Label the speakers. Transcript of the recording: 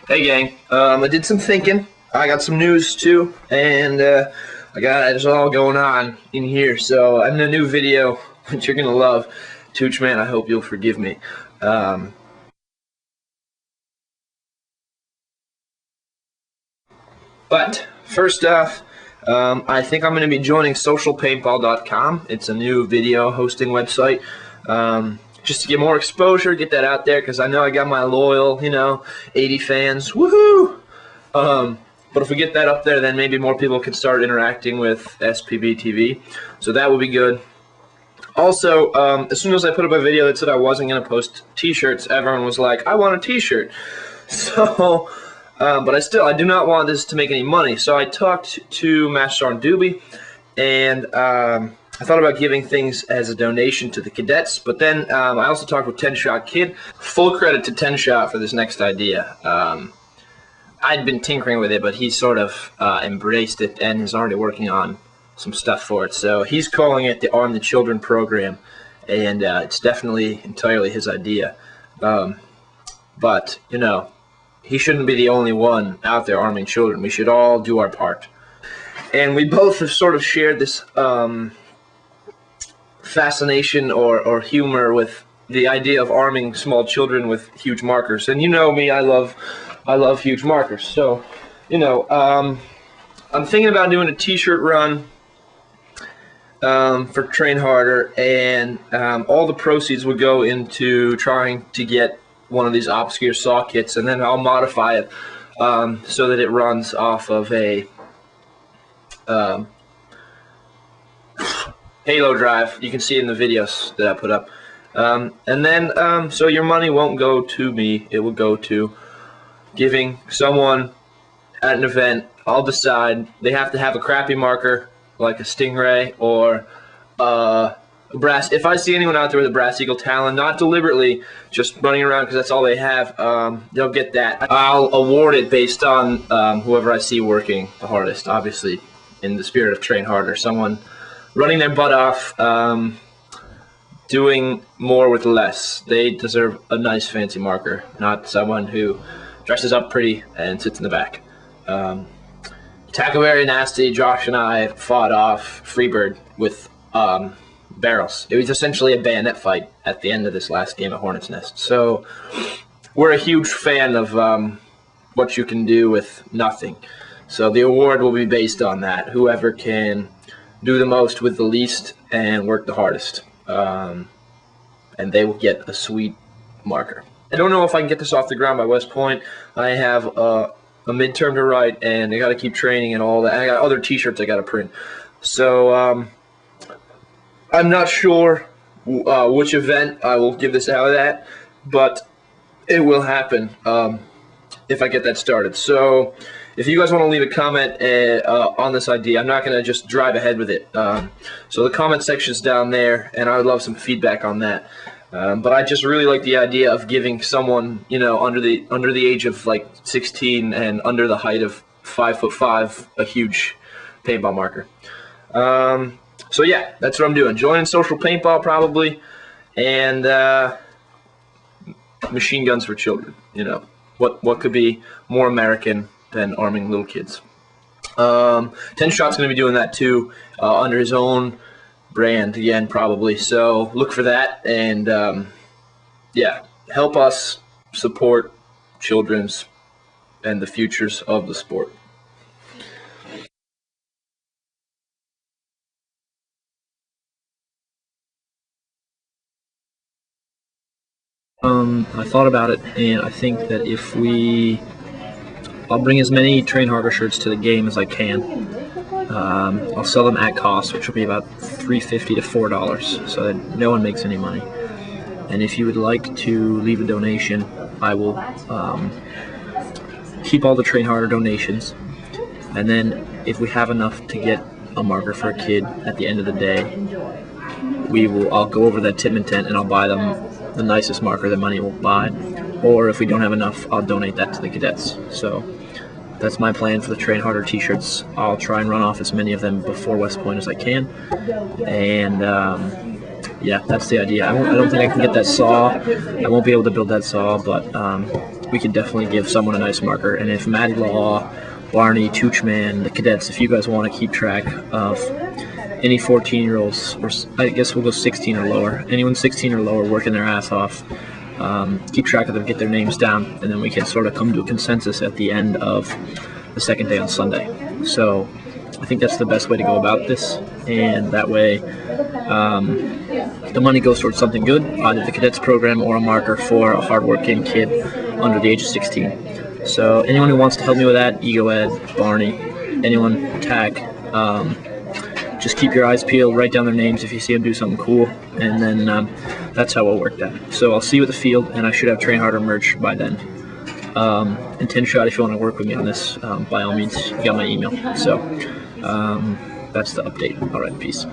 Speaker 1: Hey gang, I did some thinking. I got some news too, and I got it's all going on in here. So I'm in a new video, which you're gonna love. Tooch man, I hope you'll forgive me. Um, but first off, I think I'm gonna be joining socialpaintball.com. It's a new video hosting website. Just to get more exposure, get that out there, because I know I got my loyal, 80 fans. Woohoo! But if we get that up there, then maybe more people can start interacting with SPB TV. So that would be good. Also, as soon as I put up a video that said I wasn't going to post t-shirts, everyone was like, I want a t-shirt. So, but I do not want this to make any money. So I talked to Master Sergeant Doobie, and I thought about giving things as a donation to the cadets, but then I also talked with 10 Shot Kid. Full credit to 10 Shot for this next idea. I'd been tinkering with it, but he sort of embraced it and is already working on some stuff for it. So he's calling it the Arm the Children program, and it's definitely entirely his idea. But, he shouldn't be the only one out there arming children. We should all do our part. And we both have sort of shared this fascination or humor with the idea of arming small children with huge markers. And you know me, I love huge markers. So, I'm thinking about doing a t-shirt run for Train Harder, and all the proceeds would go into trying to get one of these obscure saw kits, and then I'll modify it so that it runs off of a Halo drive. You can see it in the videos that I put up. And then, so your money won't go to me. It will go to giving someone at an event. I'll decide. They have to have a crappy marker, like a Stingray or a brass. If I see anyone out there with a Brass Eagle Talon, not deliberately, just running around because that's all they have, they'll get that. I'll award it based on whoever I see working the hardest, obviously, in the spirit of Train Harder. Someone running their butt off, doing more with less. They deserve a nice fancy marker, not someone who dresses up pretty and sits in the back. Tackleberry Nasty, Josh and I fought off Freebird with barrels. It was essentially a bayonet fight at the end of this last game at Hornet's Nest. So we're a huge fan of what you can do with nothing. So the award will be based on that. Whoever can do the most with the least and work the hardest. And they will get a sweet marker. I don't know if I can get this off the ground by West Point. I have a midterm to write, and I got to keep training and all that. I got other t-shirts I got to print. So I'm not sure which event I will give this out at, but it will happen if I get that started. So if you guys want to leave a comment on this idea, I'm not going to just drive ahead with it. So the comment section's down there, and I would love some feedback on that. But I just really like the idea of giving someone, under the age of like 16 and under the height of 5'5", a huge paintball marker. So yeah, that's what I'm doing. Joining Social Paintball probably, and machine guns for children. What could be more American than arming little kids? 10 Shot's going to be doing that too, under his own brand again, probably. So look for that, and yeah, help us support children's and the futures of the sport. I thought about it, and I think that I'll bring as many Train Harder shirts to the game as I can. I'll sell them at cost, which will be about $3.50 to $4, so that no one makes any money. And if you would like to leave a donation, I will keep all the Train Harder donations. And then if we have enough to get a marker for a kid at the end of the day, I'll go over that tip intent and I'll buy them the nicest marker that money will buy. Or if we don't have enough, I'll donate that to the cadets. So that's my plan for the Train Harder t-shirts. I'll try and run off as many of them before West Point as I can. And yeah, that's the idea. I don't think I can get that saw. I won't be able to build that saw, but we could definitely give someone a nice marker. And if Matty Law, Barney, Toochman, the cadets, if you guys want to keep track of any 14-year-olds, or I guess we'll go 16 or lower, anyone 16 or lower working their ass off, keep track of them, get their names down, and then we can sort of come to a consensus at the end of the second day on Sunday. So I think that's the best way to go about this, and that way the money goes towards something good, either the cadets program or a marker for a hardworking kid under the age of 16. So anyone who wants to help me with that, Ego Ed, Barney, anyone, tag. Just keep your eyes peeled, write down their names if you see them do something cool, and then that's how we'll work that. So I'll see you at the field, and I should have Train Harder merch by then. And 10 Shot, if you want to work with me on this, by all means, you got my email. So that's the update. All right, peace.